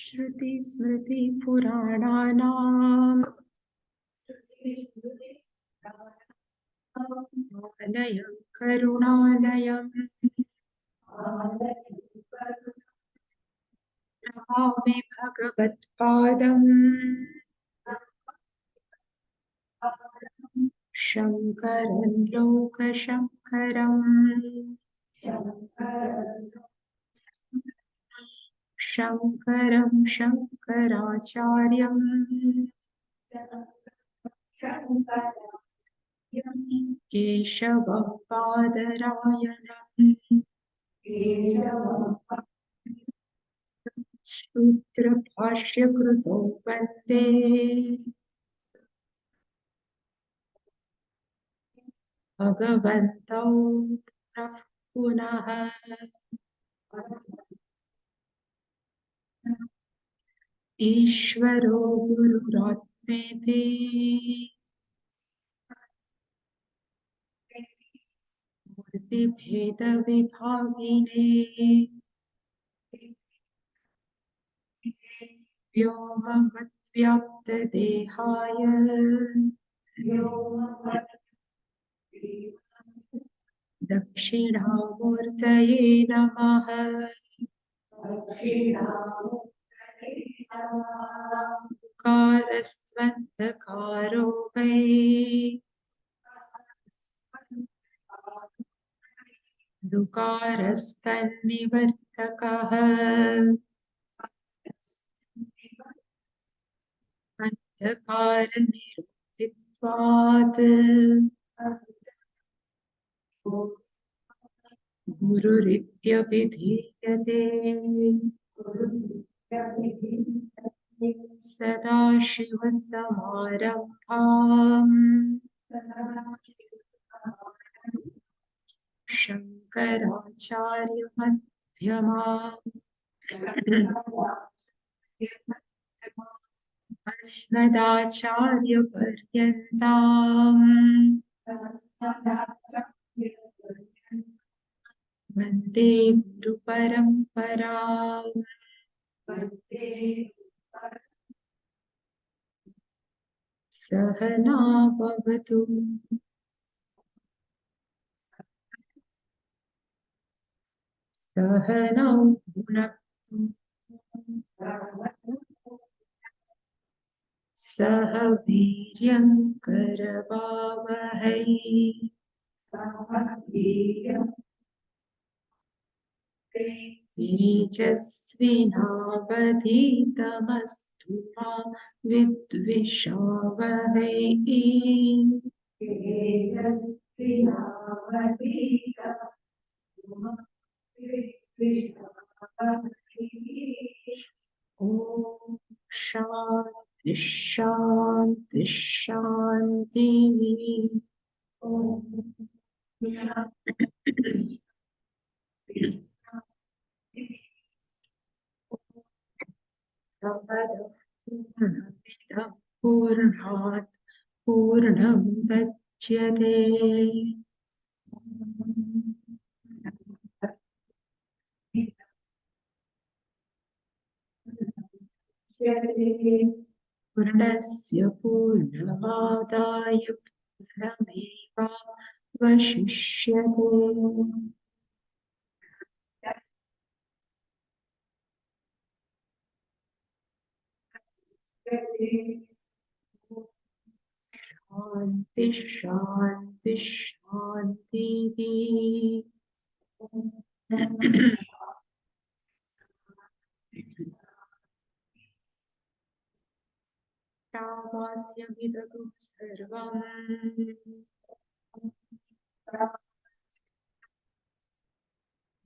श्रुति स्मृति पुराणानाम् आलयं करुणालयम् नमामि भगवत्पादम् शङ्करं लोकशङ्करम् शङ्करं शङ्कराचार्यम् केशवं बादरायणम् सूत्रभाष्यकृतो वन्दे भगवन्तौ पुनः ईश्वरो गुरुरात्मेति मूर्तिभेदविभागिने व्योमवद्व्याप्तदेहाय दक्षिणामूर्तये नमः। कारस्त्वन्तकारो वै दुकारस्तन्निवर्तकः अन्धकारनिरुक्तित्वात् गुरुरित्यभिधीयते सदाशिवसमारम्भाम् शङ्कराचार्यमध्यमाम् अस्मदाचार्यपर्यन्ताम् वन्दे गुरुपरम्पराम्। सहना भवतु सहनौ भुनक्तु सह वीर्यं करवावहै तेजस्विनावधीतमस्तु मा विद्विषावहै। ॐ शान्ति शान्ति शान्तिः। पूर्णमिदं पूर्णात् पूर्णमुदच्यते पूर्णस्य पूर्णमादाय पूर्णमेवावशिष्यते। शान्ति शान्ति शान्तिः। शावास्यमिदं सर्वम्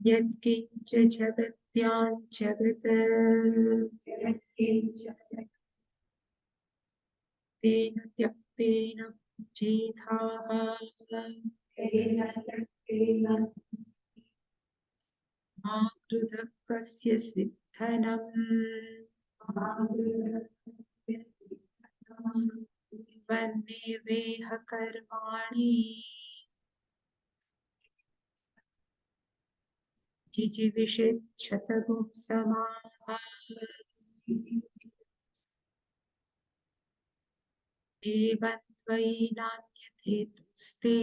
यत्किञ्च जगत्यां जगत् तेन त्यक्तेन बुद्धिधाः मा कृतः कस्य सिद्धनम् वन्देवेह कर्माणि जिजीविषेच्छतगुं समाः एवं त्वयि नान्यथेतुस्ते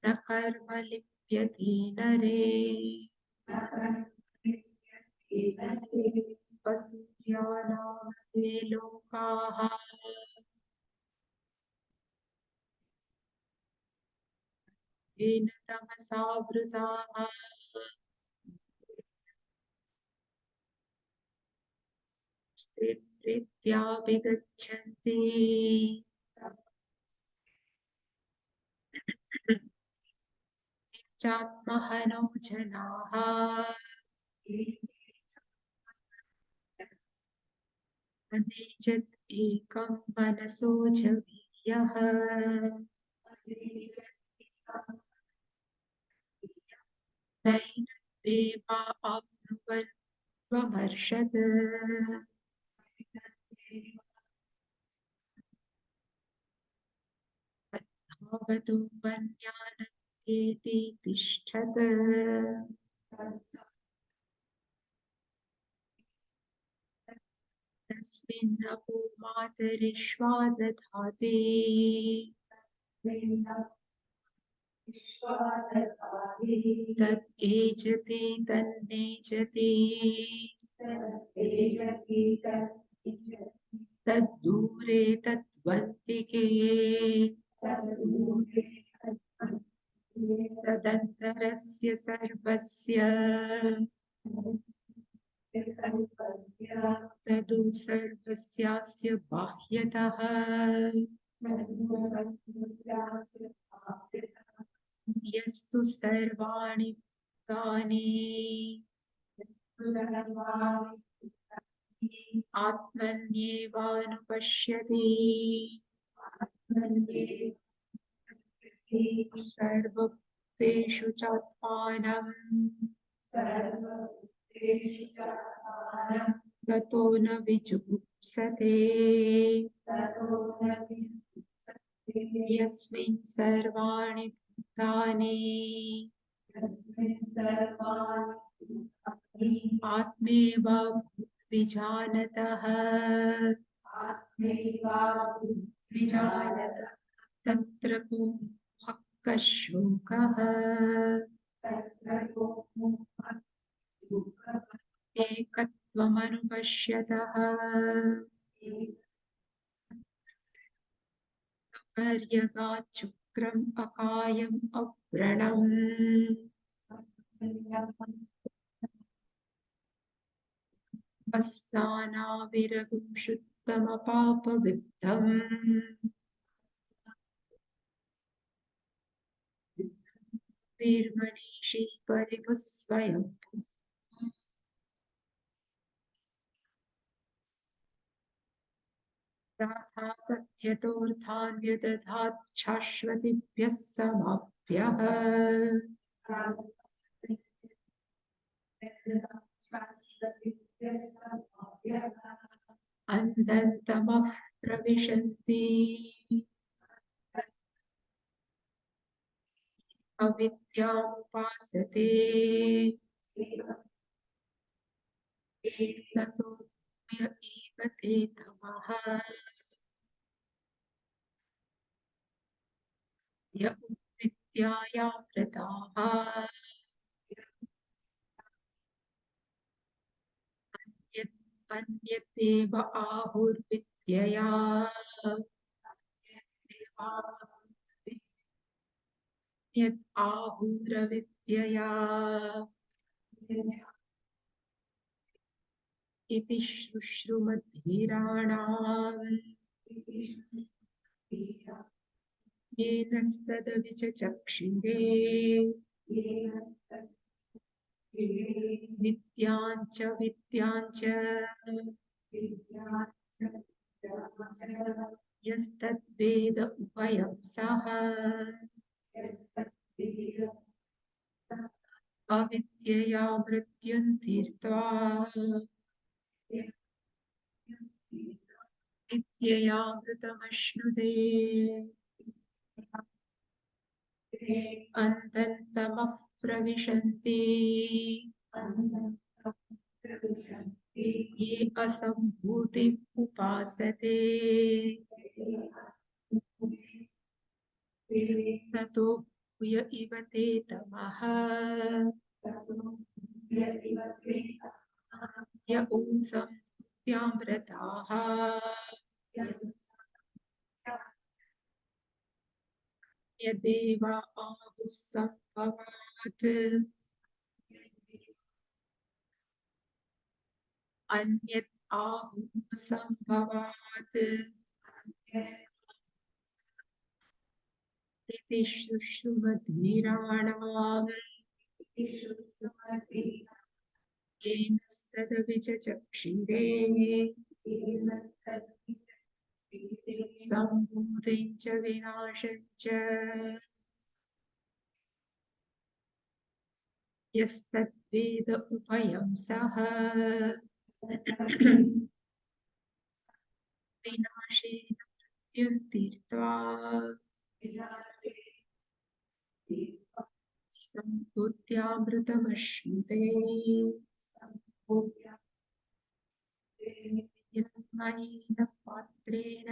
न कर्म लिप्यते नरे पशुज्ञानाः ते लोकाः येन तमसावृताः ते प्रीत्या विगच्छन्ति चात्महनो जनाः अनेजत् एकं मनसो जवीयः नैनद्देवा आप्नुवन् स्वमर्षत् भवतो वन्यानत्येति तिष्ठत् तस्मिन्नपो मातरिश्वा दधाति तत् एजति तन्नेजति तद्दूरे तद्वन्तिके तदन्तरस्य सर्वस्य तदु सर्वस्यास्य बाह्यतः यस्तु सर्वाणि भूतानि आत्मन्येवानुपश्यति सर्वभूतेषु चात्मानं ततो न विजुगुप्सते यस्मिन् सर्वाणि भूतानि आत्मेवाभूद्विजानतः तत्र को मोहः कः शोकः एकत्वमनुपश्यतः पर्यगाच्चुक्रम् अकायम् अव्रणम् अस्नानाविरगुं शुद्धमपापविद्धम् वीर्मनीषी परिपुः स्वयं राथा कथ्यतोऽर्थान् व्यदधात् शाश्वतीभ्यः समाभ्यः अन्धन्तमः प्रविशन्ति अविद्यामुपासते ततो य एव ते तमः य विद्यायां रताः अन्यदेव आहुर्विद्यया यत् आहुरविद्यया इति शुश्रुमधीराणाम् येन सदविचचक्षिरे विद्याञ्च विद्याञ्च यस्तद्वेद उभयं सः अविद्यया मृत्युं तीर्त्वा विद्ययामृतमश्नुते अन्तन्तमः प्रविशन्ति ये असम्भूतिम् उपासते ततो भूय इव ते तमः य संभूत्यामृताः यदेवा आहुः सम्भवात् अन्यत् आहुः सम्भवात् इति शुश्रुमधीराणाम् येन तदविचक्षिरे सम्भूतिं च विनाशं च यस्तद्वेद उभयं सः विनाशेन मृत्युं सम्भूत्यामृतमश्नुते यन्मयेन पात्रेण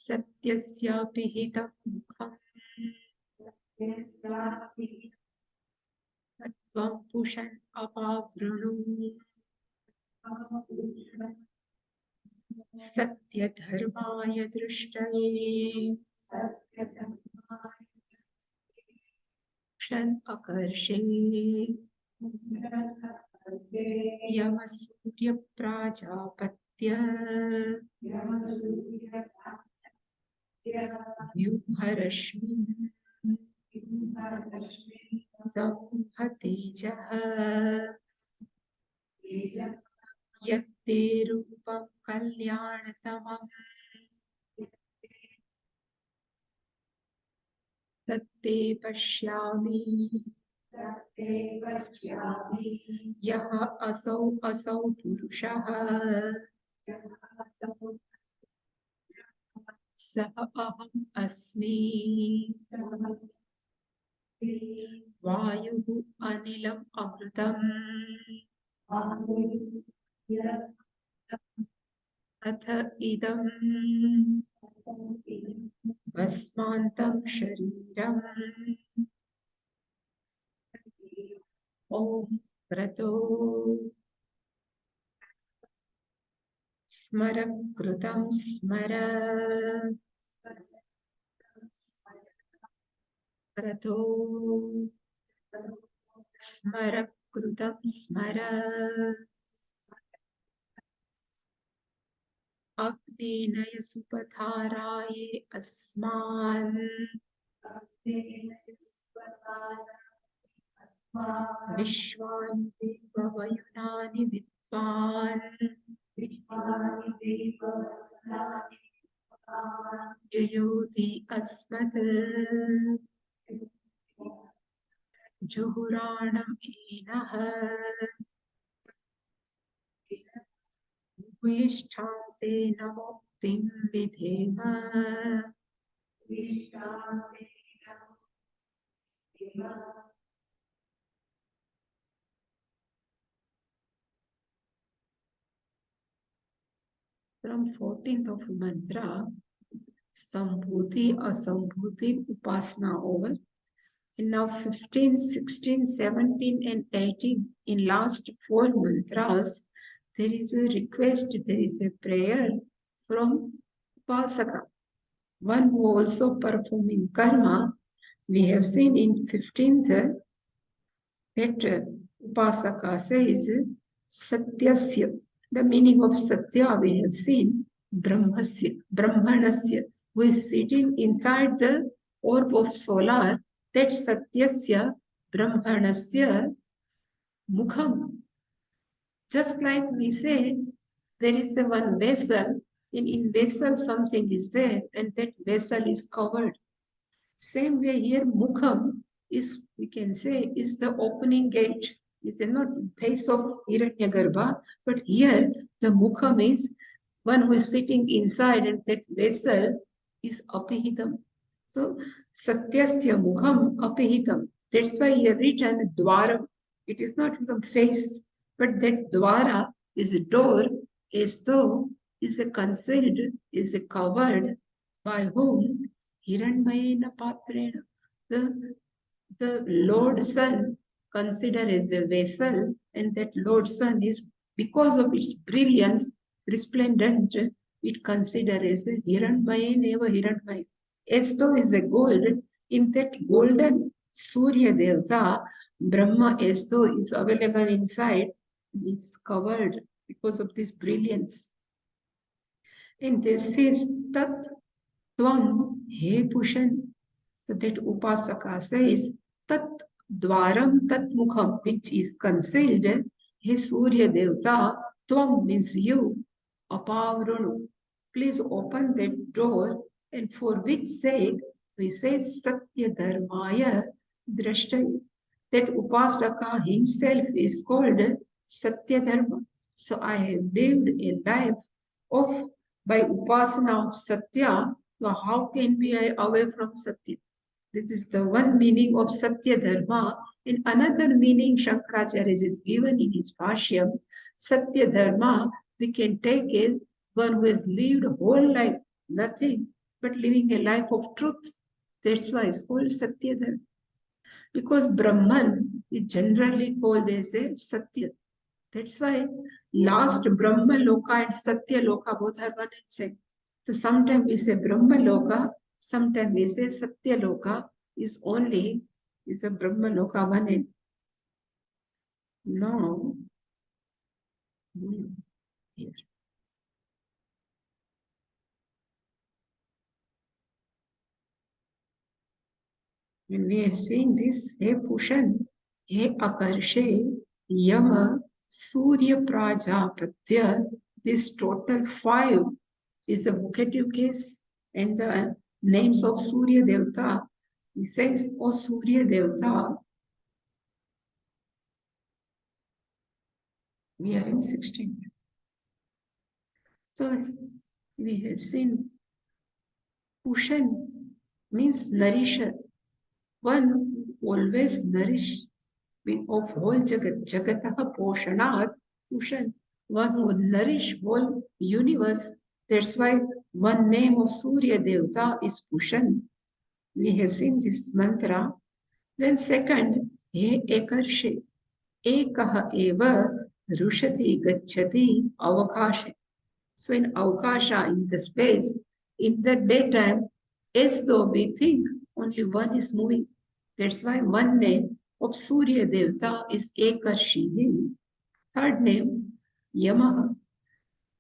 सत्यस्यापि हितं मुखम् त्वं पुषन् अपावृणु सत्यधर्माय दृष्टये क्षन् अकर्षे यमसूर्यप्राजापत्य व्यूहरश्मिन् समूहतेजः यत्ते रूपं कल्याणतमम् तत्ते पश्यामि यः असौ पुरुषः सः अहम् अस्मि वायुः अनिलम् अमृतम् अथ इदं भस्मान्तं शरीरम् ॐ क्रतो स्मर कृतं स्मर क्रतो स्मर कृतं स्मर अग्नेनय सुपथाराये अस्मान् विश्वानि देववयुनानि विद्वान् युयोति अस्मत् जुहुराणम् एनः वेष्ठान्ते नमोक्तिं विधेम From 14th of mantra, Sambhuti, Asambhuti, Upasana over. And now 15, 16, 17 and 18, in last 4 mantras, there is a request, there is a prayer from Upasaka, one who also performing karma. We have seen in 15th that Upasaka says, Satyasya. The meaning of Satya we have seen, Brahmanasya, who is sitting inside the orb of solar, that Satyasya, Brahmanasya, Mukham. Just like we say, there is the one vessel, in vessel something is there, and that vessel is covered. Same way here, Mukham is, we can say, is the opening gate. Is not face of Hiranyagarbha, but here the Mukham is one who is sitting inside, and that vessel is Apihitam. So Satyasya mukham apihitam. That's why he written dwaram. It is not the face, but that dwara is a door, as though is a concealed, is a covered by whom? Hiranmayena patrena. The, the Lord Sun considered as a vessel, and that Lord Sun is, because of its brilliance, resplendent, it considered as a Hiranmayen eva Hiranmayen. As though is a gold, in that golden Surya Devta, Brahma as though is available inside, is covered because of this brilliance. And this is Tat Tvam He Pushan. So that Upasaka says, Tat Dwaram Tat Mukham, which is concealed, He Surya Devta, Tvam means you, Apavrunu. Please open that door, and for which sake, he says, Satya Dharmaya Drashtayu. That Upasaka himself is called Satya Dharma. So I have lived a life of by Upasana of Satya. So how can we away from Satya? This is the one meaning of Satya Dharma. And another meaning Shankaracharya is given in his Bhashyam. Satya Dharma we can take as one who has lived a whole life, nothing but living a life of truth. That's why it's called Satya Dharma. Because Brahman is generally called as a Satya. That's why last Brahma Loka and Satya Loka both are one and same. So sometimes we say Brahma Loka, sometimes we say Satya Loka is only is a Brahma Loka one and now here. When we are seeing this, He Pushan, He Akarshe, Yama, Surya Prajapatya, this total five is a vocative case, and the names of Surya Devta. He says, O Surya Devta, we are in 16th. So we have seen Pushan means nourisher, one who always nourished of whole Jagat, Jagataha Poshanat, Pushan, one who nourish whole universe. That's why one name of Surya Devta is Pushan. We have seen this mantra. Then second, He Ekarshe, Ekaha Eva Rushati Gachati Avakashe. So in Avakasha, in the space, in the daytime, as though we think only one is moving. That's why one name of Surya Devta is Ekarshini. Third name, Yama.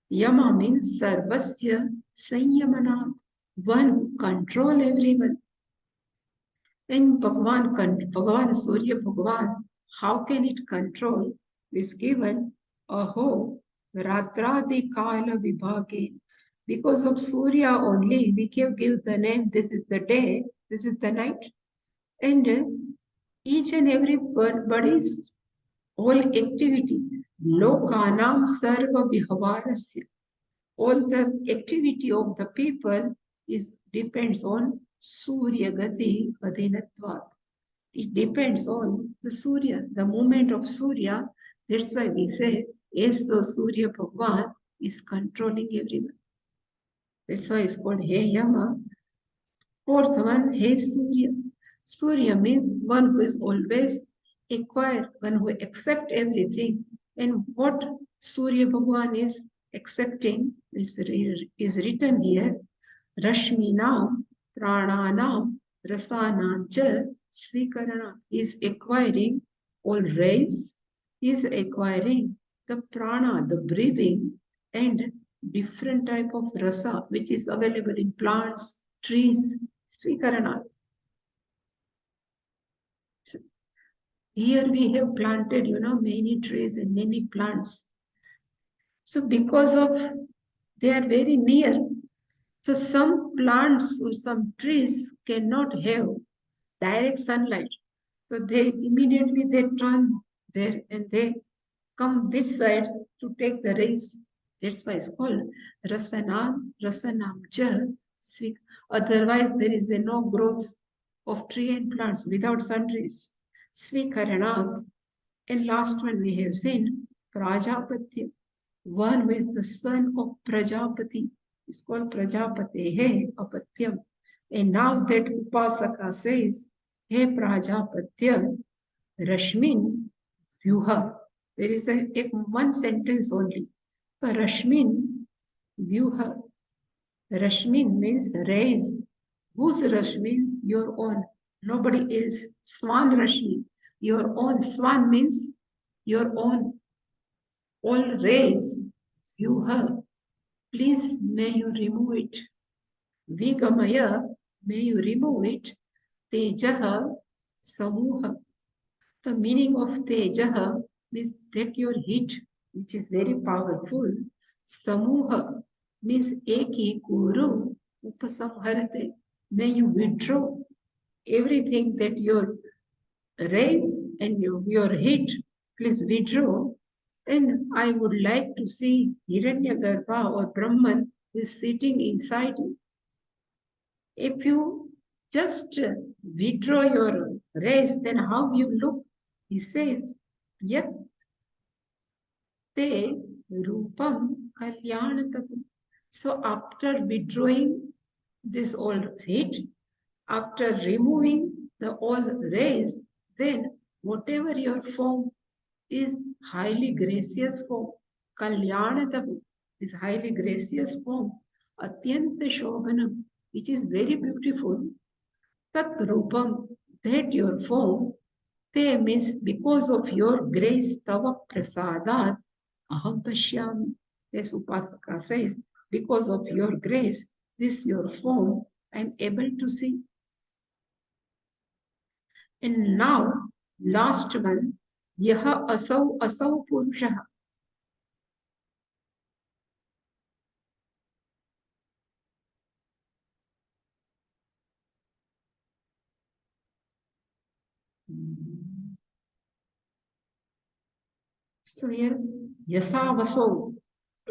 Yama means Sarvasya Sanyamanat, one who control everyone. And Bhagavan Surya Bhagavan, how can it control? Is given Aho Ratradi Kala Vibhage. Because of Surya only, we can give the name, this is the day, this is the night. And each and every body's whole activity, Lokanam Sarva Vihavarasya. All the activity of the people is depends on Surya Gati Adhinatvat. It depends on the Surya, the movement of Surya. That's why we say, as though Surya Bhagwan is controlling everyone. That's why it's called He Yama. Fourth one, He Surya. Surya means one who is always acquire, one who accept everything. And what Surya Bhagwan is accepting is written here. Rashminam, Prananam, Rasanancha, Svikarana is acquiring all rays, is acquiring the prana, the breathing, and different type of rasa which is available in plants, trees, Svikarana. Here we have planted, many trees and many plants. So because of they are very near, so some plants or some trees cannot have direct sunlight. So they immediately they turn there and they come this side to take the rays. That's why it's called Rasanam, Rasanam Cha. Otherwise there is no growth. of tree and plants without sun rays. Svikaranath. And last one we have seen Prajapatya. One who is the son of Prajapati is called Prajapatehe Apatyam. And now that Upasaka says, He Prajapatya, Rashmin Vyuha. There is a one sentence only. Rashmin Vyuha. Rashmin means rays. Whose Rashmin? Your own. Nobody else. Swan Rashmin. Your own. Swan means your own. All rays. Vyuha. Please may you remove it. Vigamaya. May you remove it. Tejaha. Samuha. The meaning of Tejaha means that your heat, which is very powerful. Samuha means Eki Kuru Upasamharate. May you withdraw everything that your rays and your heat, please withdraw. And I would like to see Hiranyagarbha or Brahman is sitting inside you. If you just withdraw your rays, then how you look? He says, Yat te rupam kalyanatapam. So after withdrawing this all heat, after removing the all rays, then whatever your form is highly gracious form, kalyanatapam is highly gracious form, atyanta shobhanam, which is very beautiful, tat rupam, that your form, te means because of your grace, tava prasadat, aham pashyami. This Upasaka says, because of your grace, this your form, I am able to see. And now, last one, yaha asau purushaha. So here, yasavaso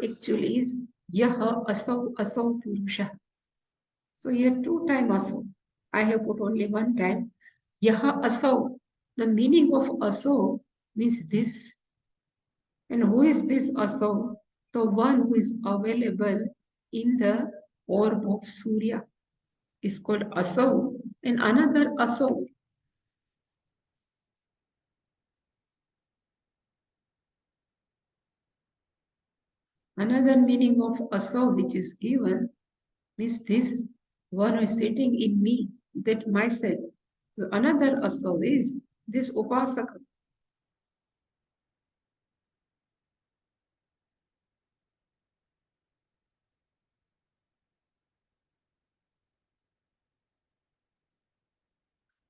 actually is yaha asau purushaha. So here two times asau. I have put only one time. Yaha asau. The meaning of asau means this. And who is this asau? The one who is available in the orb of Surya is called asau. And another asau. Another meaning of asau which is given means this one who is sitting in me, that myself. So another asau is this upasaka.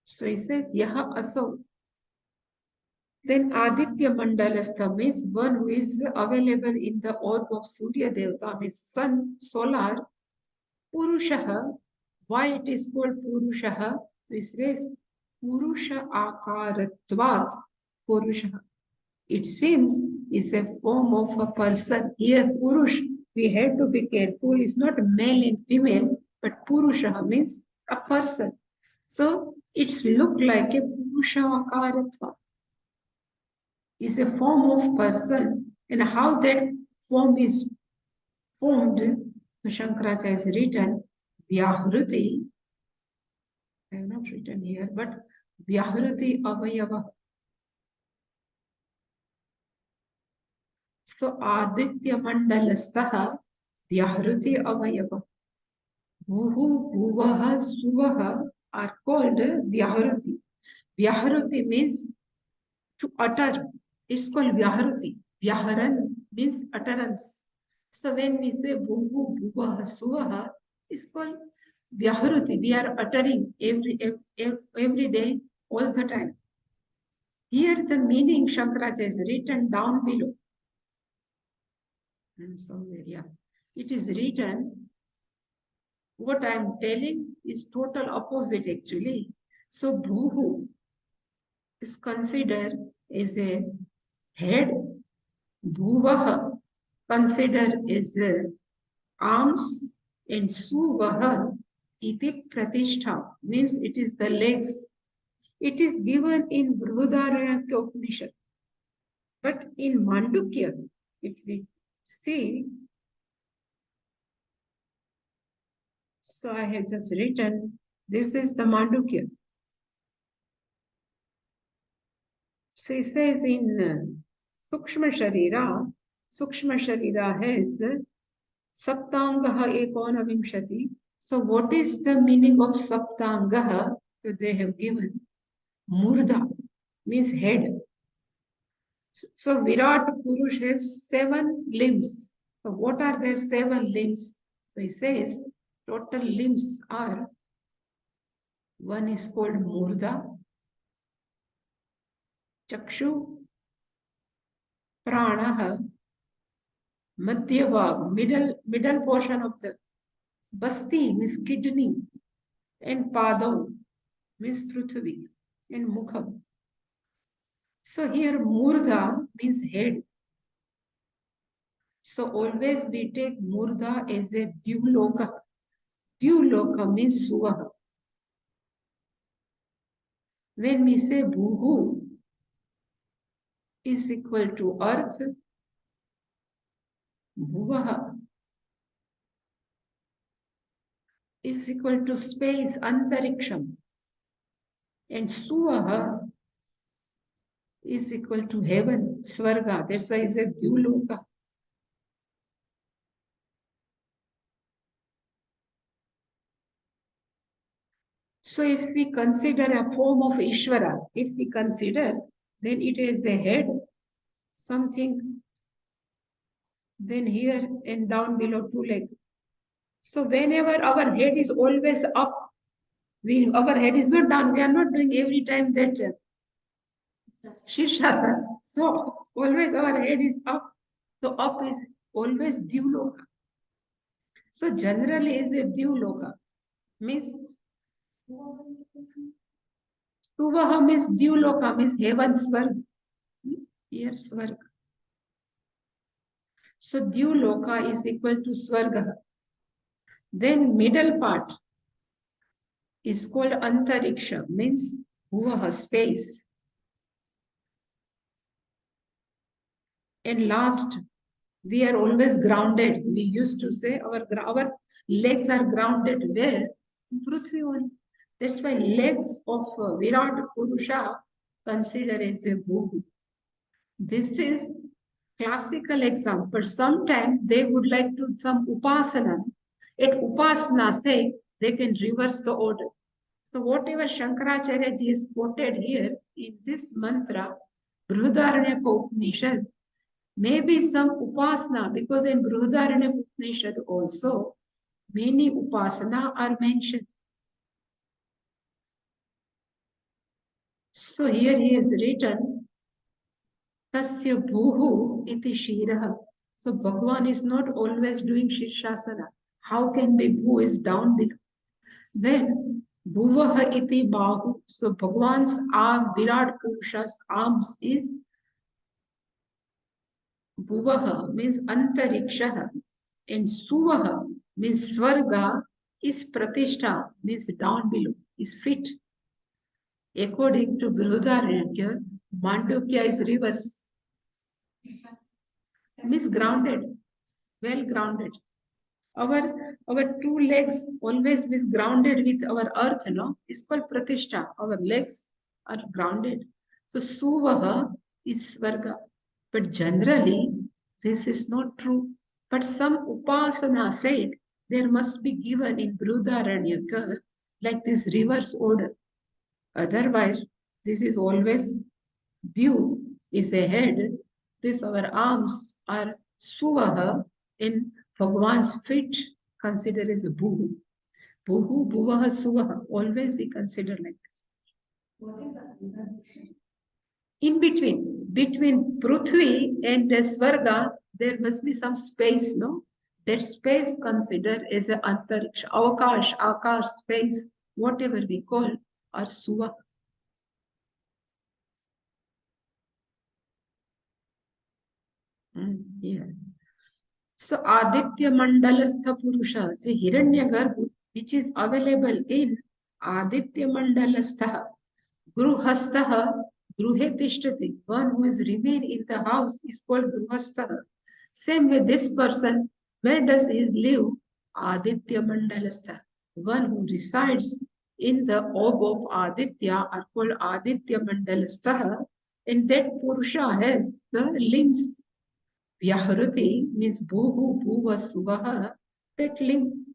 So he says, Yaha asau. Then Aditya Mandalastha means one who is available in the orb of Surya Devata, means sun, solar, Purushaha. Why it is called Purushaha? So it says Purusha Akaratvat Purushaha. It seems is a form of a person. Here Purush, we have to be careful, is not male and female, but Purushaha means a person. So it's look like a Purusha Akaratvat. Is a form of person, and how that form is formed, Shankaracharya has written Vyahruti. I have not written here, but Vyahruti Avayava. So Aditya Mandalastaha Vyahruti Avayava. Bhuhu, Bhuvaha, Suvaha are called Vyahruti. Vyahruti means to utter. It's called Vyahruti. Vyaharan means utterance. So when we say Bhuvu, Bhuvaha, Suvaha, it's called Vyahruti. We are uttering every day, all the time. Here the meaning Shankaracharya is written down below. Somewhere, yeah. It is written, what I am telling is total opposite actually. So Bhuhu is considered as a head, Bhuvaha considered as arms, and Suvaha iti pratishtha means it is the legs. It is given in Brihadaranyaka Upanishad. But in Mandukya, if we see, so I have just written, this is the Mandukya. So it says in Sukshma Sharira has Saptangaha Ekona Vimshati. So what is the meaning of Saptangaha? So they have given Murdha, means head. So Virat Purush has 7 limbs. So what are their 7 limbs? So he says total limbs are, one is called Murdha, Chakshu, Pranaha, Madhyavag, middle portion of the Basti means kidney, and Padav means Prithvi, and Mukham. So here Murdha means head. So always we take Murdha as a Dyuloka. Dyuloka means Suvaha. When we say Bhuhu is equal to earth, Bhuvaha is equal to space, Antariksham, and Suvaha is equal to heaven, Swarga. That's why it's a Dyuloka. So if we consider a form of Ishvara, if we consider, then it is a head, something, then here and down below 2 legs. So whenever our head is always up, our head is not down. We are not doing every time that Shirshasana. So always our head is up. So up is always Dyuloka. So generally is a Dyuloka. Means Suvaha means Dyuloka means heaven Swarg. Here Swarg. So Dyuloka is equal to Swarga. Then middle part is called Antariksha, means Bhuvaha, space. And last, we are always grounded. We used to say our legs are grounded where? Prithvi only. That's why legs of Virat Purusha consider as a Bhuvu. This is classical example. Sometimes they would like to some upasana. At upasana say they can reverse the order. So whatever Shankaracharya ji is quoted here in this mantra, Brihadaranyaka Upanishad, maybe some upasana, because in Brihadaranyaka Upanishad also many upasana are mentioned. So here he has written, Tasya Bhuhu iti Shiraha. So Bhagwan is not always doing Shirshasana. How can be Bhu is down below? Then Bhuvaha iti Bahu. So Bhagwan's arm, Virat Purusha's arms is Bhuvaha means Antarikshaha, and Suvaha means Swarga is Pratishtha means down below, is fit. According to Brihadaranyaka, Mandukya is reverse, means grounded, well grounded. Our 2 legs always is grounded with our earth, no? It's called Pratishtha. Our legs are grounded. So Suvaha is Swarga. But generally, this is not true. But some Upasana said there must be given in Brihadaranyaka like this reverse order. Otherwise, this is always due is a head. This our arms are Suvaha in Bhagwan's feet considered as a Bhuhu. Bhuhu, Bhuvaha, Suvaha. Always we consider like this. What is that? In between Prithvi and Swarga, there must be some space, no? That space considered as a Antariksha, Akash, space, whatever we call, or Suva. Yeah. So Aditya Mandalastha Purusha, the Hiranyagarbha, which is available in Aditya Mandalastha. Gruhastha, Gruhe Tishtati. One who is remain in the house is called Gruhastha. Same with this person, where does he live? Aditya Mandalastha. One who resides in the orb of Aditya are called Aditya Mandalastha. And that Purusha has the limbs. Vyahruti means Bhuhu, Bhuva, Suvaha, that limb.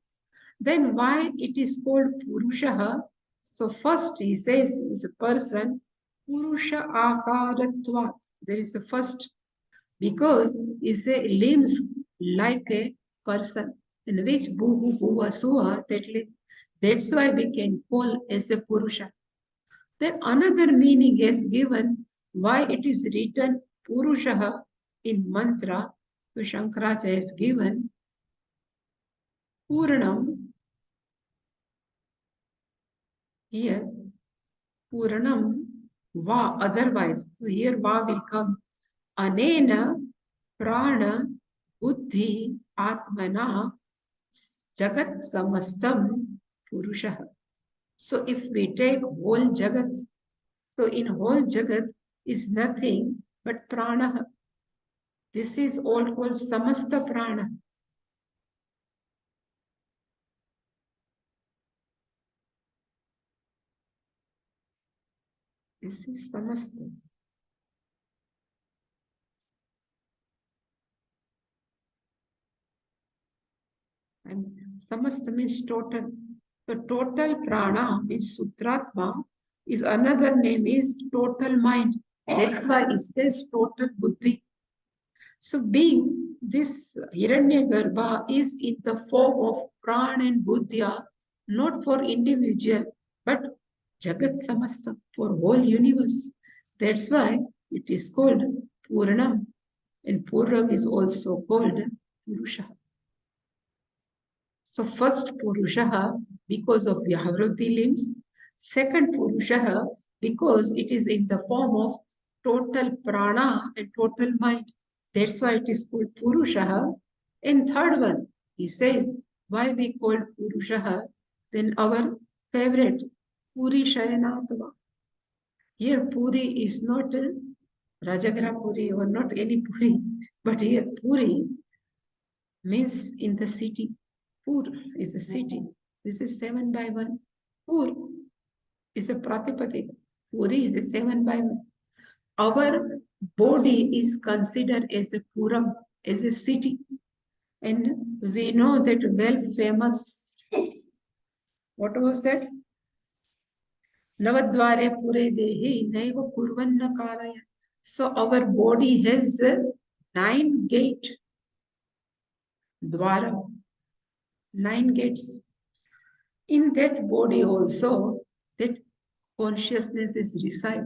Then why it is called Purusha? So first he says is a person, Purusha Akaratvat. There is the first, because it's a limbs like a person, in which Bhuhu Bhuva Suha, that limb. That's why we can call as a Purusha. Then another meaning is given why it is written Purusha in mantra. So Shankaracharya has given Puranam here. Puranam va, otherwise. So here va will come. Anena prana buddhi atmana jagat samastam purusha. So if we take whole jagat, so in whole jagat is nothing but prana. This is all called samasta prana. This is samasta. And samasta means total. So total prana means sutratma is another name is total mind. That's why it says total buddhi. So being this Hiranyagarbha is in the form of prana and buddhya, not for individual, but Jagat Samasta, for whole universe. That's why it is called Purnam. And Purnam is also called Purusha. So first Purusha because of Vyavruti limbs, second Purusha because it is in the form of total prana and total mind. That's why it is called Purusha. And third one, he says, why we called Purusha? Then our favorite, Puri Shayanatva. Here Puri is not Rajagra Puri or not any Puri, but here Puri means in the city. Pur is a city. This is 7 by 1. Pur is a Pratipatika. Puri is a 7 by 1. Our body is considered as a Puram, as a city. And we know that well famous, what was that? Navadvare Pure Dehi Naiva Kurvanna Karaya. So our body has 9 gate, Dwara, 9 gates. In that body also, that consciousness is reside.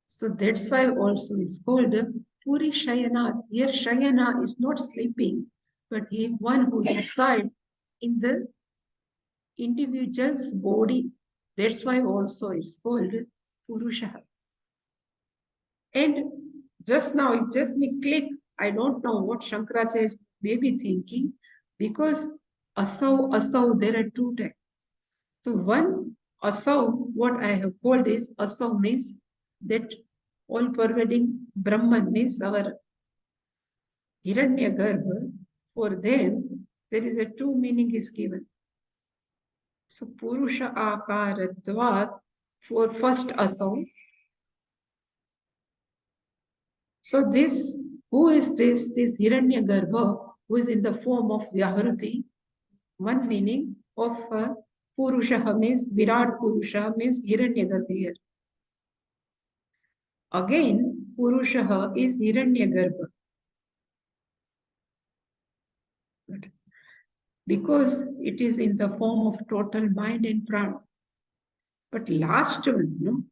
So that's why also is called Puri Shayana. Here Shayana is not sleeping, but he one who resides in the individual's body. That's why also it's called Purusha. And just now it just me click. I don't know what Shankaracharya may be thinking, because asau, there are two types. So one asau, what I have called is asau means that all pervading Brahman means our Hiranyagarbha. For them, there is a two meaning is given. So Purusha Akaratvat for first asau. So this, who is this? This Hiranyagarbha, who is in the form of Vyahruti. One meaning of Purusha means Virat Purusha means Hiranyagarbha here. Again, Purusha is Hiranyagarbha. Because it is in the form of total mind and prana. But last one, no?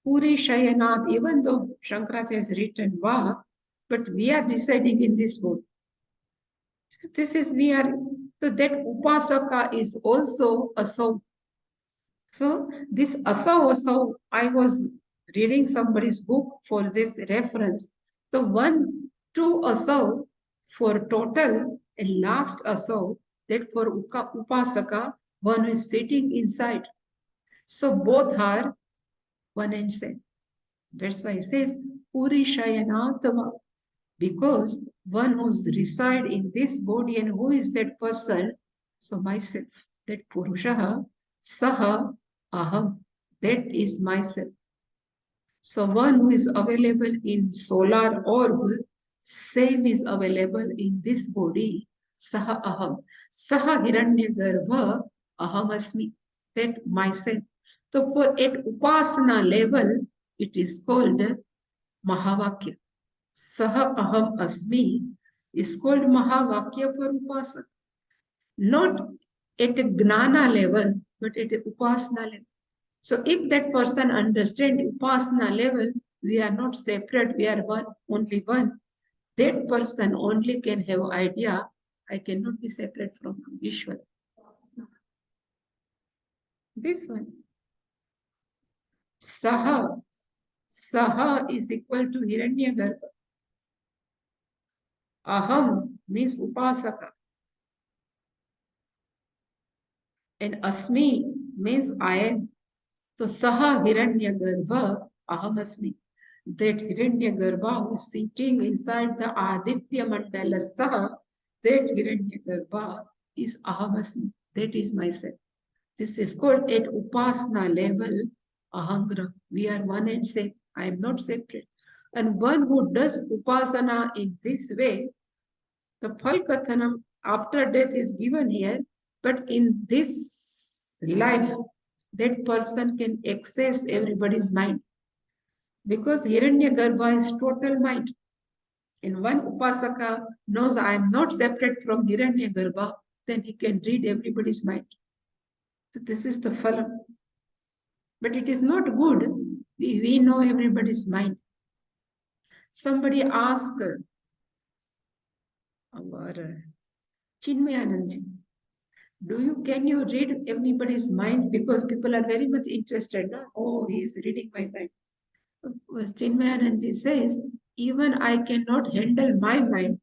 Puri Shayanat, even though Shankaracharya has written Va, but we are residing in this world. So this is we are, so that Upasaka is also a soul. So this asau, I was reading somebody's book for this reference. So one, two asau for total and last asau that for upasaka one who is sitting inside. So both are one and same. That's why I say Purishayanatama, because one who's reside in this body and who is that person? So myself, that Purushaha, Saha, Aham, that is myself. So one who is available in solar orb, same is available in this body. Saha aham. Saha hiranyagarbha aham asmi. That myself. So for at upasana level, it is called Mahavakya. Saha aham asmi is called Mahavakya for upasana. Not at a gnana level, but at a upasana level. So if that person understands upasana level, we are not separate, we are one, only one. That person only can have idea, I cannot be separate from Ishwar. This one. Saha. Saha is equal to Hiranyagarbha. Aham means upasaka. And asmi means I am. So Saha Hiranyagarbha Aham asmi. That Hiranyagarbha who is sitting inside the Aditya Mandalastha, that Hiranyagarbha is Ahamasmi. That is myself. This is called at Upasana level Ahangra. We are one and same. I am not separate. And one who does Upasana in this way, the Phalkathanam after death is given here, but in this life, that person can access everybody's mind. Because Hiranyagarbha is total mind. And one Upasaka knows I am not separate from Hiranyagarbha, then he can read everybody's mind. So this is the phalam. But it is not good. We know everybody's mind. Somebody asked our Chinmayanandji, can you read everybody's mind? Because people are very much interested. No? Oh, he is reading my mind. Chinmayanandji says, even I cannot handle my mind.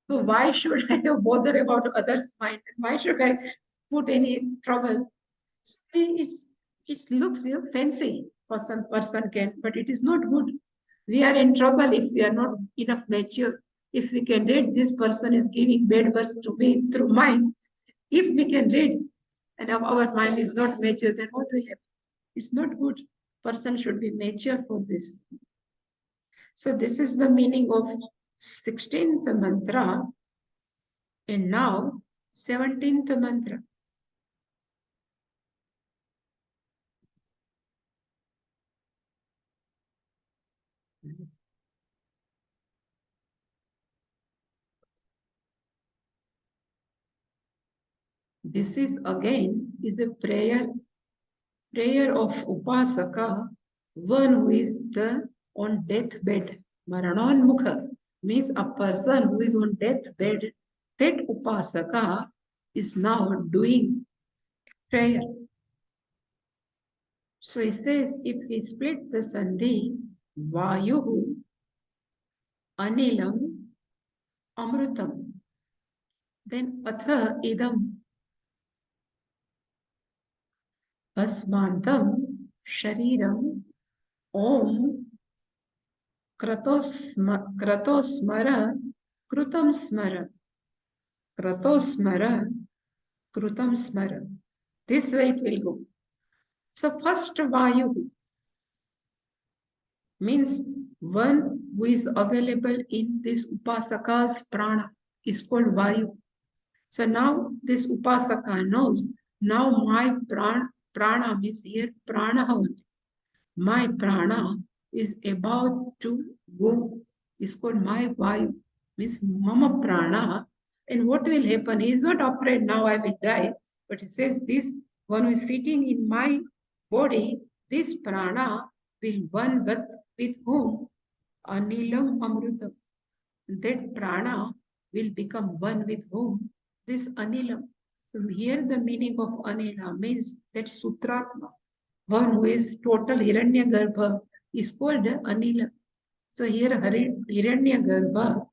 So why should I bother about others' mind? Why should I put any trouble? So it looks fancy for some person can, but it is not good. We are in trouble if we are not enough mature. If we can read this person is giving bad words to me through mind, if we can read and our mind is not mature, then what will happen? It's not good. Person should be mature for this. So this is the meaning of 16th mantra. And now 17th mantra. This is again is a prayer of Upasaka, one who is on deathbed. Maranonmukha means a person who is on deathbed. That Upasaka is now doing prayer. So he says, if we split the Sandhi, Vayuhu, Anilam, Amrutam, then Atha Idam, Basmantam, Shariram, Om, Kratosmara, Krutam Smara, Kratosmara, Krutam Smara. This way it will go. So first Vayu means one who is available in this Upasaka's prana is called Vayu. So now this Upasaka knows, now my prana means here prana only. My prana is about to go. It's called my Vayu, means Mama prana. And what will happen? He is not afraid now I will die, but he says this one who is sitting in my body, this prana will one with whom? Anilam Amrutam. That prana will become one with whom? This Anilam. So here the meaning of Anila means that Sutratma, one who is total Hiranyagarbha, is called Anila. So here Hiranyagarbha,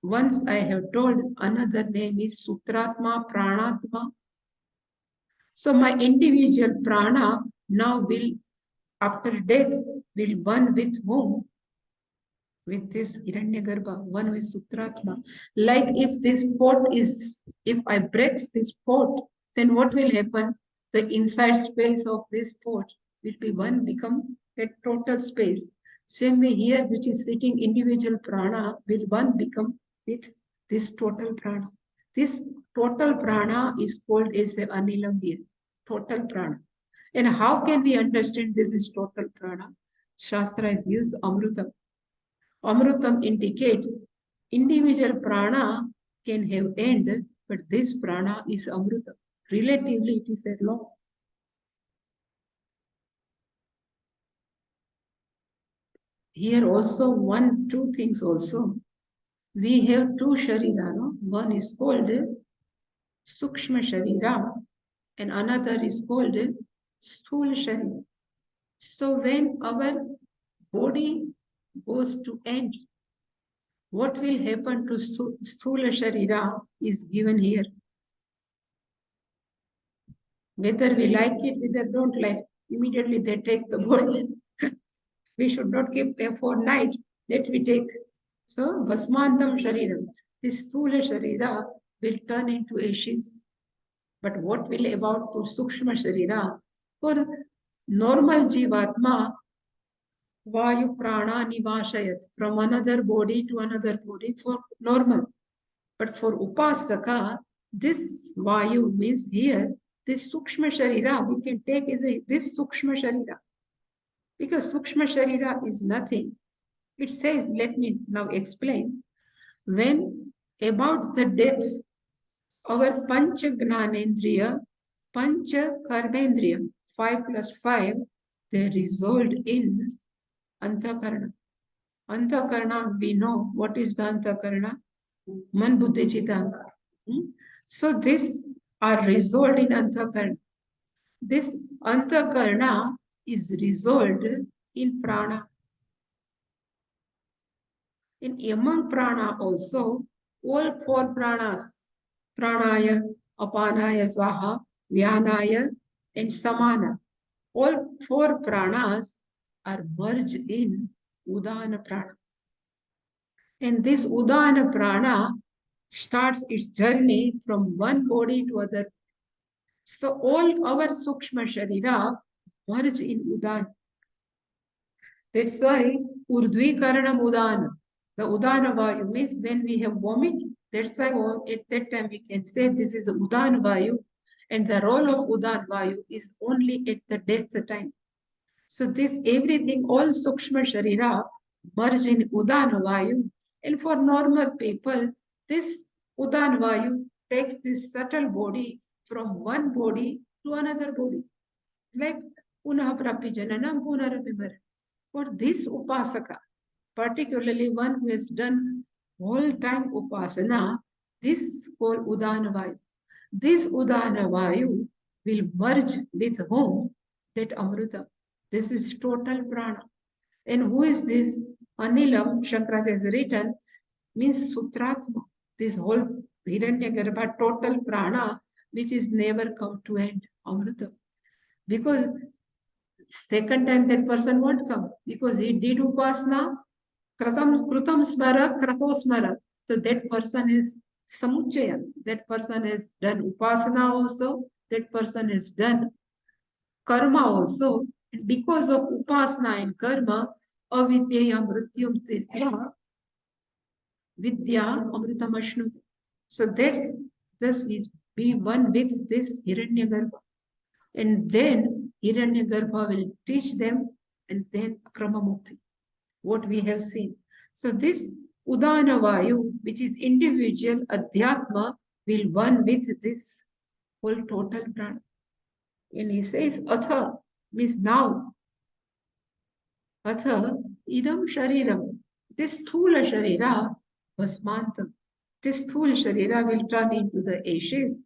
once I have told another name is Sutratma, Pranatma. So my individual prana now will, after death, will one with whom? With this Hiranyagarbha, one with Sutratma. Like if this pot is, if I break this pot, then what will happen? The inside space of this pot will be one, become a total space. Same way here, which is sitting individual prana, will one become with this total prana. This total prana is called as the anilam here, total prana. And how can we understand this is total prana? Shastra has used Amrutam. Amrutam indicate individual prana can have end, but this prana is Amrutam. Relatively, it is a law. Here also two things also. We have two sharira, no? One is called Sukshma Sharira and another is called Sthula Sharira. So when our body goes to end, what will happen to Sthula Sharira is given here. Whether we like it, whether don't like, immediately they take the body. We should not keep there for night, that we take. So, Bhasmantam Shariram, this Sthula Sharira will turn into ashes. But what will about to Sukshma Sharira? For normal Jivatma, Vayu Prana Nivashayat, from another body to another body for normal. But for Upasaka, this Vayu means here, this Sukshma Sharira, we can take as this Sukshma Sharira. Because Sukshma Sharira is nothing. It says, let me now explain. When about the death, our Pancha Gnanendriya, Pancha Karmendriya, 5 plus 5, they resolved in Antakarna. Antakarna, we know what is the Antakarna? Man Buddhi Chitta. So this are resolved in Antakarna. This Antakarna is resolved in Prana. In among Prana also, all four Pranas, Pranaya, Apanaya, Swaha, Vyanaya, and Samana, all four Pranas are merged in Udana Prana. And this Udana Prana starts its journey from one body to other. So all our Sukshma Sharira merge in Udana. That's why Urdhvikaranam Udana. The Udana Vayu means when we have vomit, that's why at that time we can say this is Udana Vayu, and the role of Udana Vayu is only at the death time. So this everything, all Sukshma Sharira merge in Udana Vayu, and for normal people, this Udana Vayu takes this subtle body from one body to another body. Like Punaha Prapi Jananam Punarapi. For this Upasaka, particularly one who has done whole time Upasana, this called Udana Vayu. This Udana Vayu will merge with whom? That Amruta. This is total prana. And who is this? Anilam, Shankaracharya has written, means Sutratma. This whole Hiranyagarbha, total prana, which is never come to end, Amruta. Because second time that person won't come, because he did Upasana, Krutam Smara, Krato Smara. So that person is Samuchaya. That person has done Upasana also, that person has done Karma also. And because of Upasana and Karma, avidyaya mrityum tirtha vidya amritam ashnut. So that's thus we be one with this Hiranyagarbha. And then Hiranyagarbha will teach them, and then Krama Mukti, what we have seen. So this Udana Vayu, which is individual Adhyatma, will one with this whole total prana. And he says, Atha means now. Atha idam shariram. This Thula Sharira Bhasmantam. This Thula Sharira will turn into the ashes.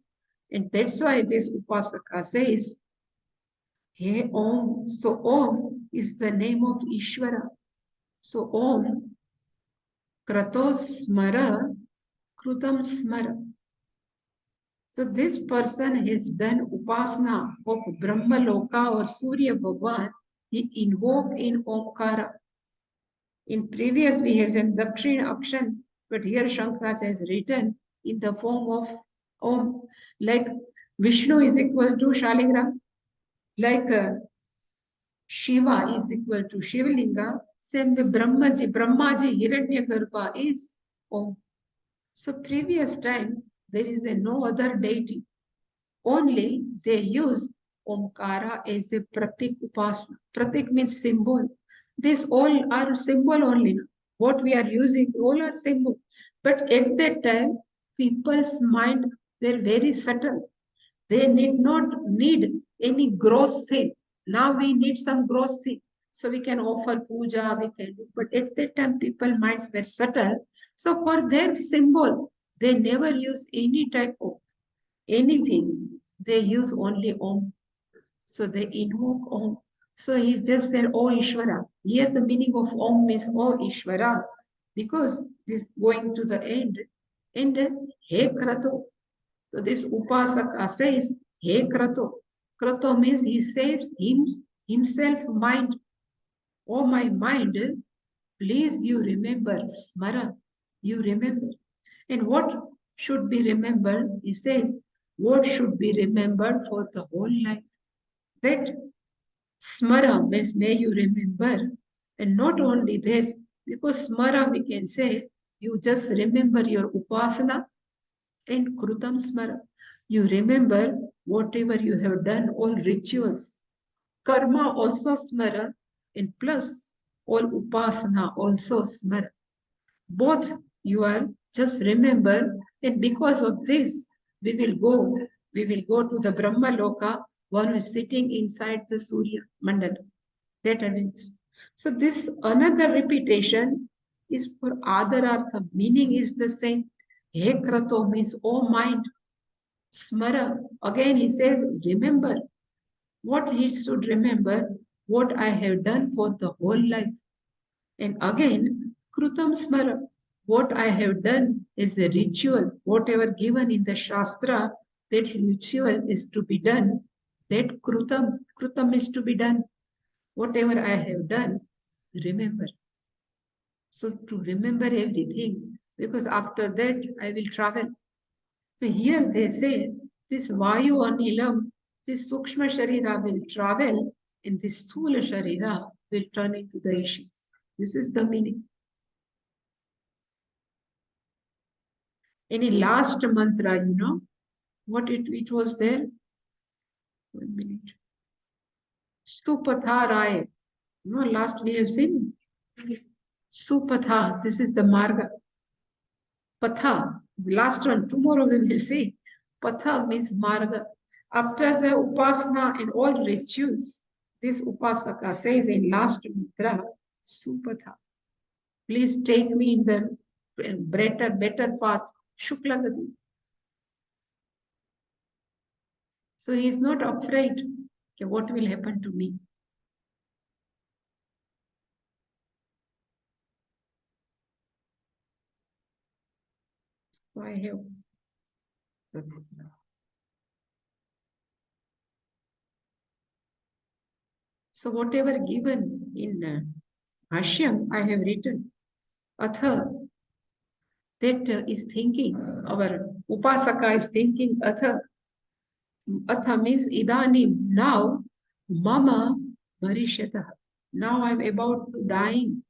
And that's why this Upasaka says, Hey Om. So Om is the name of Ishvara. So Om Kratos Smara Krutam Smara. So this person has done upasana of Brahma Loka or Surya Bhagwan. He invoked in Omkara. In previous we have done Dakshina action, but here Shankaracharya has written in the form of Om, like Vishnu is equal to Shaligram, like Shiva is equal to Shivalinga, same way Brahmaji Hiranyagarbha is Om. So previous time there is no other deity. Only they use Omkara as a pratik upasana. Pratik means symbol. These all are symbol only. What we are using, all are symbol. But at that time, people's mind were very subtle. They need not need any gross thing. Now we need some gross thing. So we can offer puja, we can do. But at that time, people minds were subtle. So for their symbol, they never use any type of anything. They use only Om. So they invoke Om. So he just said, Oh Ishvara. Here the meaning of Om means Oh Ishvara. Because this going to the end. And He Krato. So this Upasaka says, He Krato. Krato means he saves himself mind. Oh my mind, please you remember. Smara. You remember. And what should be remembered? He says, what should be remembered for the whole life? That smara means may you remember. And not only this, because smara we can say, you just remember your upasana and krutam smara. You remember whatever you have done, all rituals. Karma also smara, and plus all upasana also smara. Both you are just remember, and because of this we will go to the Brahma Loka. One is sitting inside the Surya Mandala. That means. So this another repetition is for Adarartha. Meaning is the same. He krato means oh mind. Smara. Again he says, remember. What he should remember, what I have done for the whole life. And again, Krutam Smara, what I have done is the ritual, whatever given in the Shastra, that ritual is to be done. That Krutam is to be done. Whatever I have done, remember. So to remember everything, because after that I will travel. So here they say, this Vayu Anilam, this Sukshma Sharira will travel, and this Sthula Sharira will turn into the ashes. This is the meaning. Any last mantra, what it was there? 1 minute. Supatha. Last we have seen. Supatha, this is the marga. Patha, last one, tomorrow we will see. Patha means marga. After the upasana and all rituals, this upasaka says in last mantra, Supatha. Please take me in the better path, Shuklagati. So he is not afraid. Okay, what will happen to me? So I have. So whatever given in Bhashyam, I have written. Atha, that is thinking. Our Upasaka is thinking. Atha means idanim. Now, mama marishyatah. Now I'm about to dying.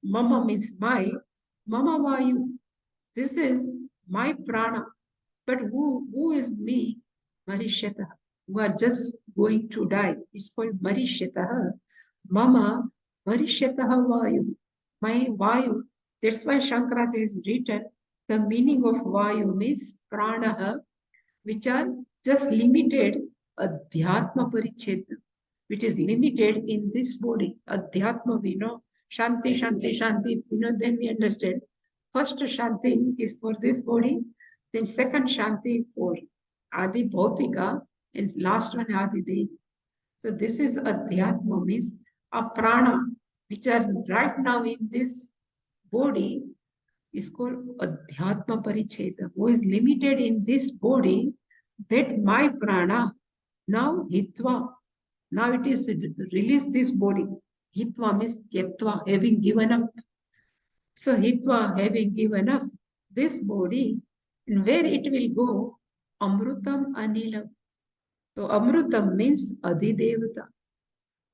Mama means my. Mama vayu. This is my prana. But who is me? Marishyatah. Who are just going to die. It's called marishyatah. Mama marishyatah vayu. My vayu. That's why Shankaracharya has written the meaning of vayu means pranaha, which are just limited adhyatma parichedna, which is limited in this body. Adhyatma, we know. Shanti, Shanti, Shanti, then we understand. First Shanti is for this body, then second Shanti for Adi Bhautika, and last one Adi Devi. So this is Adhyatma, means a prana, which are right now in this body, is called Adhyatma Paricheda, who is limited in this body, that my prana now hitva, now it is release this body. Hitva means tyaktva, having given up. So hitva, having given up this body, and where it will go? Amrutam anilam. So amrutam means adhidevata.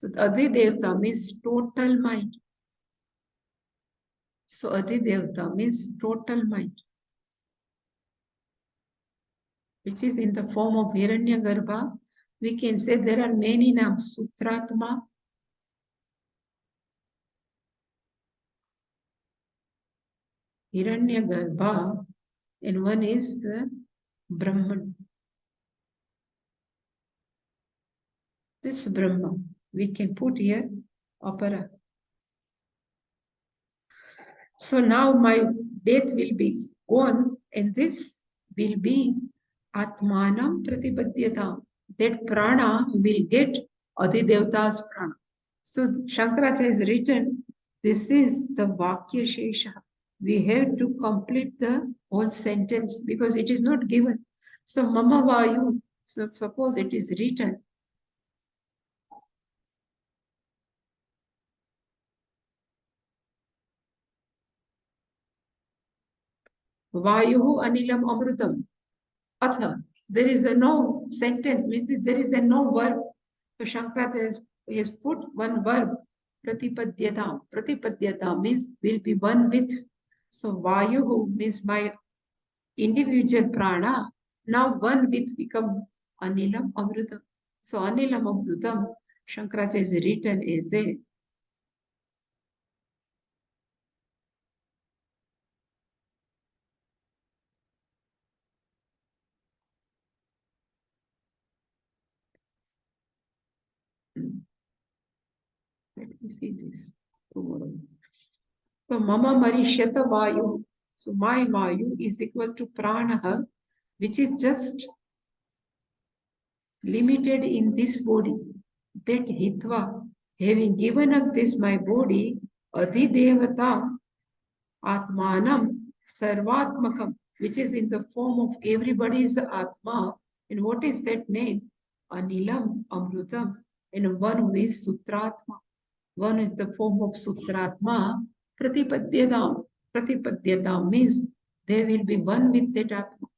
So adhidevata means total mind. So adhidevata means total mind, which is in the form of Hiranyagarbha. We can say there are many names. Sutratma, Hiranyagarbha, and one is Brahman. This Brahma, we can put here Apara. So now my death will be gone, and this will be Atmanam Pratipadyata. That prana will get Adhidevata's prana. So Shankaracharya has written, this is the Vakya Shesha. We have to complete the whole sentence because it is not given. So Mama Vayu, so suppose it is written, Vayuhu Anilam Amrutam. Atha. There is a no sentence, means there is a no verb. So Shankaracharya has put one verb, Pratipadyata. Pratipadyata means will be one with. So Vayuhu means my individual prana, now one with become Anilam Amrutam. So Anilam Amrutam, Shankaracharya is written as a let me see this tomorrow. So Mama Marishyata Vayu. So my Vayu is equal to Pranaha, which is just limited in this body. That Hitva, having given up this my body, Adhidevata Atmanam Sarvatmakam, which is in the form of everybody's Atma. And what is that name? Anilam Amrutam. And one who is Sutratma. One is the form of Sutratma. Pratipadyadam. Pratipadyadam means they will be one with that Atma.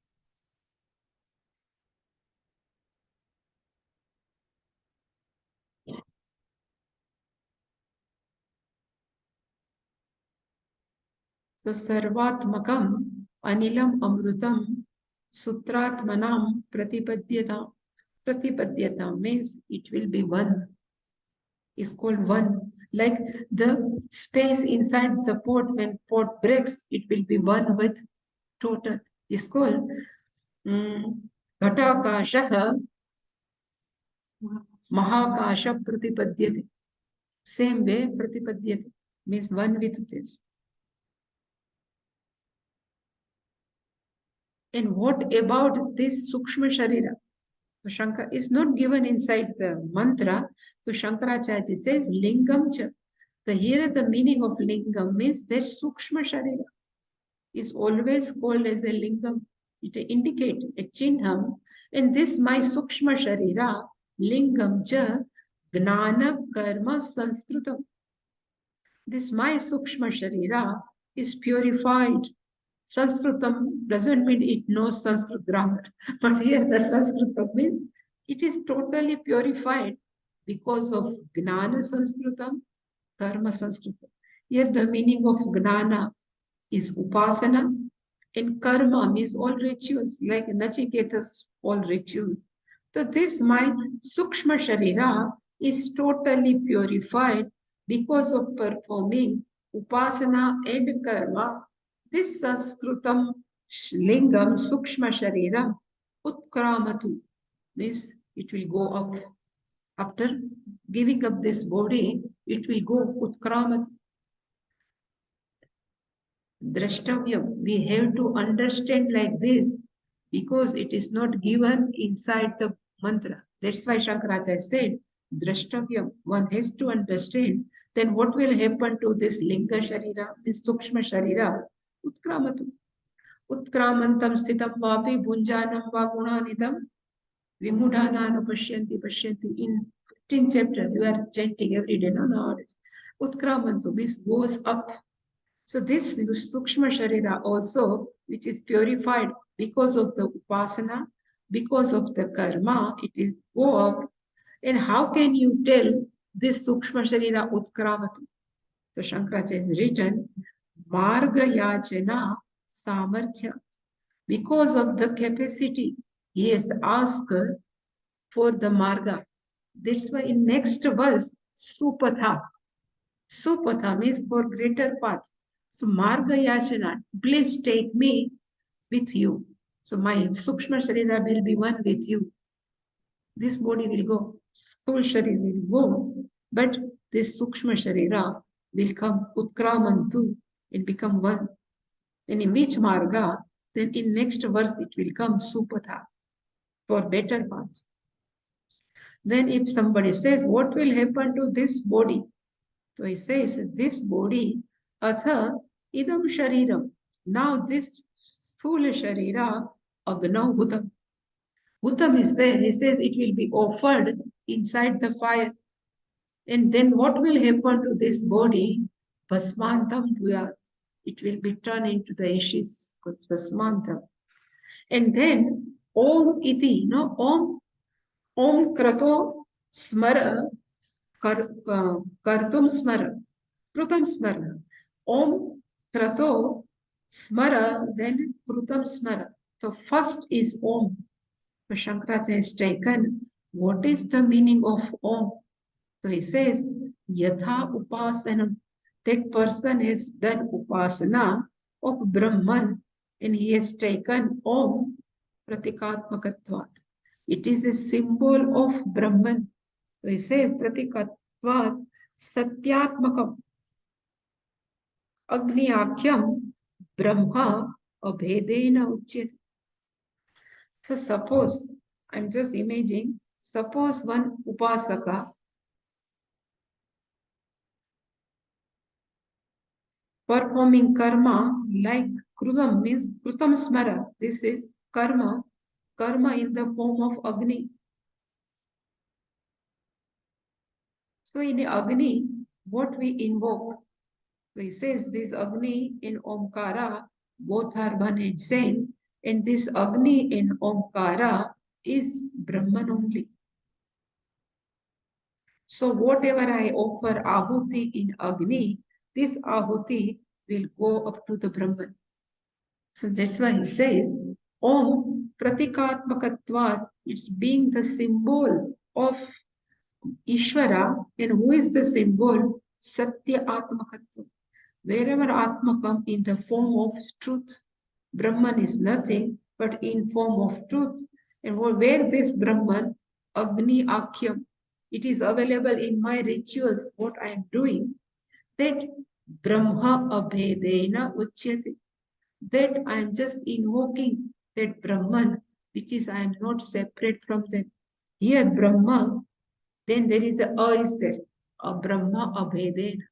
So Sarvatmakam Anilam Amrutam Sutratmanam Pratipadyadam. Pratipadyadam means it will be one. Is called one. Like the space inside the pot, when pot breaks, it will be one with total. Is called Ghatakasha Mahakasha Pratipadyate. Same way, Pratipadyate means one with this. And what about this Sukshma Sharira? So Shankara is not given inside the mantra. So Shankaracharya says Lingam cha. So here the meaning of Lingam means that Sukshma Sharira is always called as a lingam. It indicates a chinham. And this my sukshma sharira, lingam cha, gnana karma sanskritam. This my sukshma sharira is purified. Sanskritam doesn't mean it knows Sanskrit grammar, but here the Sanskritam means it is totally purified because of gnana sanskritam, karma sanskritam. Here the meaning of gnana is upasana, and karma means all rituals, like Nachiketa's all rituals. So this mind, Sukshma Sharira, is totally purified because of performing upasana and karma. This Sanskritam lingam Sukshma Sharira Utkramatu means it will go up. After giving up this body, it will go Utkramatu. Drashtavyam. We have to understand like this because it is not given inside the mantra. That's why Shankaracharya said, Drashtavyam. One has to understand. Then what will happen to this Linga Sharira, this Sukshma Sharira? Utkramatu. Utkramantam sthitam vapi bhunjanam va gunanitam Vimudana Pashyanti Pashyanti. In 15th chapter, you are chanting every day. No, no. Utkramantu means goes up. So this Sukshma Sharira also, which is purified because of the Upasana, because of the karma, it is go up. And how can you tell this Sukshma Sharira Utkravatu? So Shankaracharya is written, Marga Yachana Samarthya. Because of the capacity, he has asked for the Marga. That's why in next verse, Supatha. Supatha means for greater path. So Marga Yachana, please take me with you. So my Sukshma Sharira will be one with you. This body will go, Soul Sharira will go, but this Sukshma Sharira will come Utkramantu and become one. And in which Marga, then in next verse it will come Supatha for better path. Then if somebody says, what will happen to this body? So he says, this body, atha idam shariram. Now this sthula sharira agnav hutam. Hutam is there. He says it will be offered inside the fire. And then what will happen to this body? Basmantam bhuyat. It will be turned into the ashes. Basmantam. And then Om iti, no, Om krato smara kartum smara. Krutam smara. Om krato smara, then krutam smara. So first is Om. So Shankaracharya has taken what is the meaning of Om. So he says, Yatha Upasanam. That person has done Upasana of Brahman and he has taken Om Pratikatmakatvat. It is a symbol of Brahman. So he says, Pratikatvat Satyatmakam Agniakyam Brahma Abhedena Uchyat. So suppose, I'm just imagining, suppose one Upasaka performing karma like Krudam means Krutam Smara. This is karma, karma in the form of Agni. So in Agni, what we invoke? So he says this Agni in Omkara, both are one and same, and this Agni in Omkara is Brahman only. So whatever I offer Ahuti in Agni, this Ahuti will go up to the Brahman. So that's why he says, Om Pratikatmakatvat, it's being the symbol of Ishvara, and who is the symbol? Satya Atmakatva. Wherever Atma comes in the form of truth, Brahman is nothing but in form of truth. And where this Brahman, Agni Akhyam, it is available in my rituals, what I am doing, that Brahma Abhedena Uchyate. That I am just invoking that Brahman, which is I am not separate from them. Here Brahma, then there is is there. A Brahma Abhedena.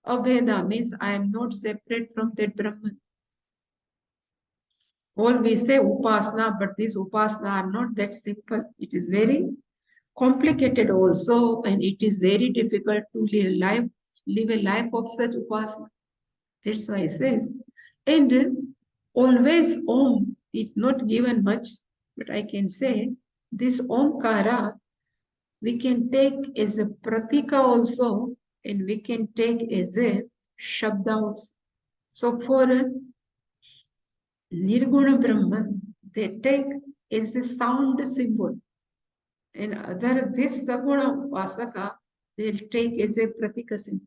Abheda means I am not separate from that Brahman. Or we say Upasana, but these Upasana are not that simple. It is very complicated also, and it is very difficult to live a life of such Upasana. That's why it says, and always Om is not given much, but I can say this Omkara we can take as a pratika also, and we can take as a shabda also. So for Nirguna Brahman, they take as a sound symbol, and other this Saguna Vasaka, they'll take as a pratika symbol.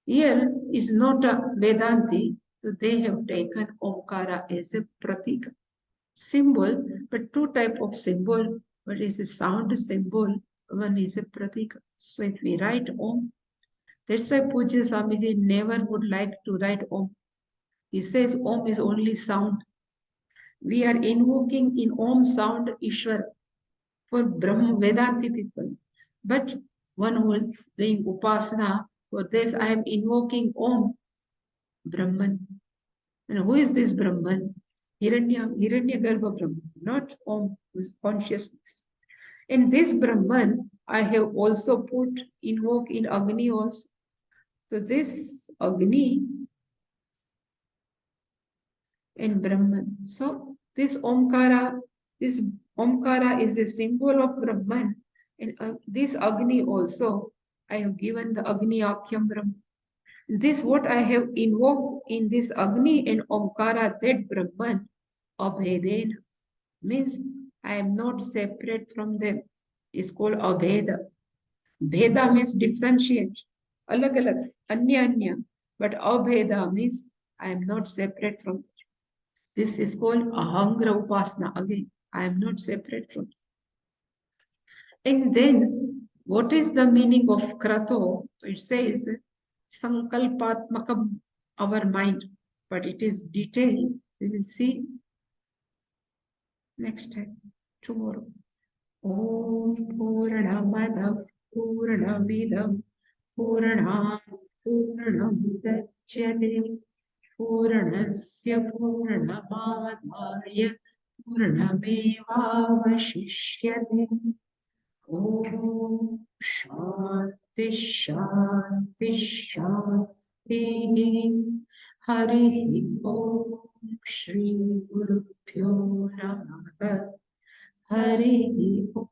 Here is not a Vedanti, so they have taken Omkara as a pratika symbol, but two type of symbol. One is a sound symbol, one is a pratika. So if we write Om, that's why Pujya Swamiji never would like to write Om. He says Om is only sound. We are invoking in Om sound Ishwar for Brahma Vedanti people. But one who is doing Upasana, for this I am invoking Om, Brahman. And who is this Brahman? Hiranyagarbha Brahman. not Om consciousness. And this Brahman, I have also put invoke in Agni also. So this Agni and Brahman. So this Omkara is the symbol of Brahman. And this Agni also, I have given the Agni Akyam Brahman. This what I have invoked in this Agni and Omkara, that Brahman, Abhedena, means I am not separate from them. It's called Abheda. Bheda means differentiate, alag alag, anya anya. But Abheda means I am not separate from them. This is called Ahangra Upasana. Again, I am not separate from them. And then, what is the meaning of Krato? It says Sankalpatmakam, our mind, but it is detailed. We will see next time, tomorrow. Om Purnamadav Purnamidam Purnat Purnamudachyate Purnasya Purnamadaya Purnamevavashishyate. Om Shanti Shanti Shanti. Hari Om Shri Guru Pyo Namaha. Hari Om.